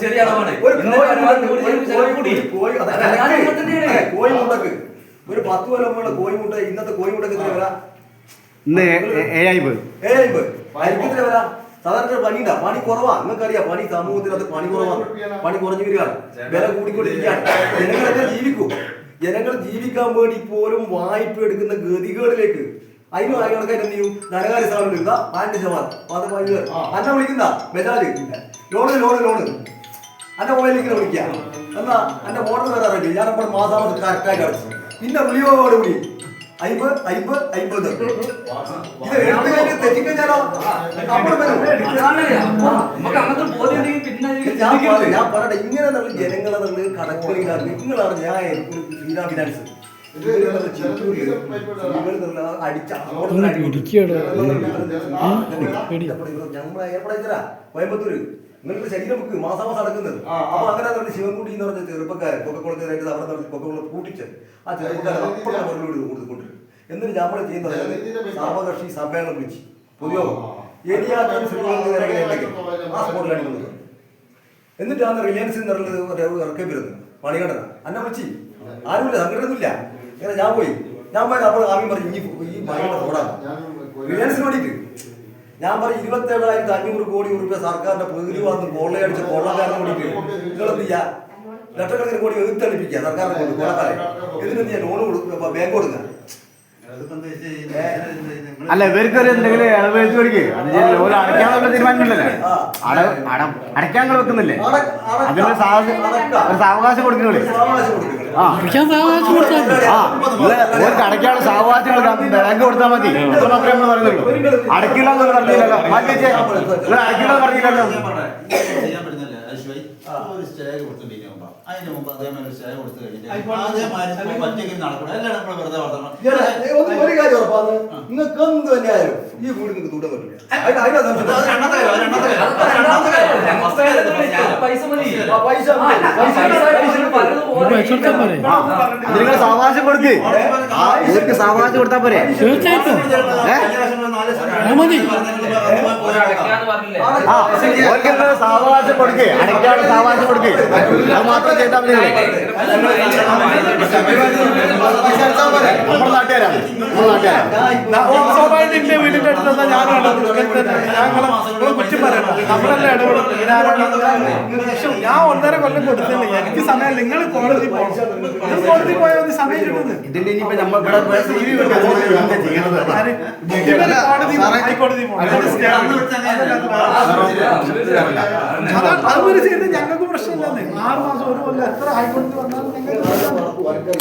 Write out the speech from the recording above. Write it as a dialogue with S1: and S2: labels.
S1: ചെറിയ അളവാണ്. കോഴിമുട്ടക്ക് ഒരു 10 കൊല്ലമുള്ള കോഴിമുട്ട ഇന്നത്തെ കോഴിമുട്ടക്ക് എത്ര വില? 750. അരിക്കെത്ര വില? സാധാരണ പണിയുണ്ടാ, പണി കുറവാ. നിങ്ങൾക്കറിയാം പണി സമൂഹത്തിനകത്ത് പണി കുറവാണ്, പണി കുറഞ്ഞു വരികയാണ്, വില കൂടിക്കൊണ്ടിരിക്കുകയാണ്. ജനങ്ങളൊക്കെ ജീവിക്കും. ജനങ്ങൾ ജീവിക്കാൻ വേണ്ടി പോലും വായ്പ എടുക്കുന്ന ഗതികേടിലേക്ക് അതിന് കണക്കായിട്ട് എന്ത് ചെയ്യും? ധനകാര്യ സ്ഥാപനം എടുക്കുക 5% അന്നെ വിളിക്കുന്ന ബജാജ് ലോണ് അന്റെ മൊബൈലിലേക്ക് വിളിക്കുക. എന്നാ എന്റെ മോട്ടർ വരാറില്ല, ഞാനപ്പോൾ മാസാമത് കറക്റ്റായിട്ട് അടച്ചു. പിന്നെ വിളിയോട് വിളി 50 ഇത് തെറ്റിക്കഴിഞ്ഞാലോ ഞാൻ പറയട്ടെ. ഇങ്ങനെ നമ്മൾ ജനങ്ങളെ നമ്മൾ കണക്കുകളിലാണ്. നിങ്ങളാണ് ഞാൻ ഫിനാൻസ് കോയമ്പത്തൂര് നിങ്ങൾക്ക് ശരീരം വെക്ക് മാസാമാസം അടക്കുന്നത്. അപ്പൊ അങ്ങനെ ശിവൻകുട്ടി എന്ന് പറഞ്ഞ ചെറുപ്പക്കാരൻ കൊക്കക്കുളത്തിനായിട്ട് അവിടെ കൊക്കക്കുളം കൂട്ടിച്ച് ആ ചെറുപ്പക്കാരൻ അപ്പോഴും കൊടുത്തുകൊണ്ടിരും. എന്നിട്ട് നമ്മൾ ചെയ്യുന്നത് സാമകക്ഷി സമ്മേളനം വിളിച്ച് പൊതുയോഗം ഏരിയാക്കാൻ ശ്രീമന്തിരണ്ടെങ്കിൽ ആ സ്പോട്ടിലാണ് കൊടുക്കുന്നത്. എന്നിട്ടാണ് റിലയൻസിൽ നിന്നുള്ളത് ഇറക്കി വരുന്നത് പണികടന അന്നെ വിളിച്ച് ആരുമില്ല, സംഘടനയൊന്നുമില്ല. ഇങ്ങനെ ഞാൻ പോയി അപ്പോൾ ആദ്യം പറഞ്ഞു ഈ മണിയുടെ ഫോണാണ് റിലയൻസിന് വേണ്ടിയിട്ട്. ഞാൻ പറയും 27,500 കോടി രൂപ സർക്കാരിന്റെ പ്രകൃതി വന്ന് കൊള്ളയടിച്ച കൊള്ളക്കാരനെ വേണ്ടിയിട്ട് നിങ്ങളെന്ത് ചെയ്യാ? ലക്ഷക്കണക്കിന് കോടി എതിർത്തളിപ്പിക്കുക സർക്കാരിനെ കൊണ്ട് കൊള്ളക്കാരെ. ഇതിനെന്ത് ചെയ്യാൻ? ലോൺ കൊടുക്കുക, ബാങ്ക് കൊടുക്കുക.
S2: അല്ല, ഇവർക്ക് എന്തെങ്കിലും ഇളവ് വെച്ച് കൊടുക്കുക. അടയ്ക്കാനുള്ള തീരുമാനമില്ലല്ലേ? അടയ്ക്കാൻ വെക്കുന്നില്ലേ? അതിന് സാവകാശം കൊടുക്കുന്നില്ലേ? അടയ്ക്കാനുള്ള സാവകാശം ബാങ്ക് കൊടുത്താൽ മതി. അത്ര മാത്രമേ നമ്മൾ പറയുന്നുള്ളൂ. അടയ്ക്കില്ല എന്ന് പറഞ്ഞില്ലല്ലോ. മാറ്റിച്ചേ അടയ്ക്കില്ല എന്ന് പറഞ്ഞില്ലല്ലോ.
S3: അതിന് മുമ്പ് അതേമാതിരി സ്റ്റേ കൊടുത്തു കഴിഞ്ഞിട്ട് ഒറ്റയ്ക്ക് നടക്കണം. എല്ലാം നമ്മൾ വെറുതെ വർത്തണം.
S1: ഒരു കാര്യം ഉറപ്പാണ്, നിങ്ങൾക്ക് എന്ത് തന്നെയായാലും ഈ വീട് നിങ്ങൾക്ക് തൂട്ടാൻ പറ്റില്ല.
S2: നിങ്ങൾ സാവകാശം കൊടുക്ക്, ഇവർക്ക് സാവകാശം കൊടുത്താൽ പോരെ? തീർച്ചയായിട്ടും സാവകാശം കൊടുക്ക്, അടയ്ക്കാനുള്ള സാവകാശം കൊടുക്ക്. അത് മാത്രം ചെയ്താൽ മതി. നമ്മുടെ നാട്ടുകാരാണ്,
S4: എന്റെ വീടിന്റെ അടുത്ത് ഞാനാണ് കുറ്റം പറയണം. നമ്മളെല്ലാം ഇടപെടും. ഞാൻ 1.5 കൊല്ലം കൊടുത്തില്ല. എനിക്ക് സമയം, നിങ്ങൾ കോടതി പോകണം. കോടതി പോയാൽ മതി, സമയം കിട്ടുന്നത്.
S2: ഇതിന്റെ ഇനിയിപ്പോ നമ്മൾ
S4: ഹൈക്കോടതി പോകണം. അതുപോലെ ചെയ്ത് ഞങ്ങൾക്ക് പ്രശ്നമില്ലെന്ന്. 6 മാസം 1 കൊല്ലം എത്ര ഹൈക്കോടതി വന്നാലും ഞങ്ങൾക്ക്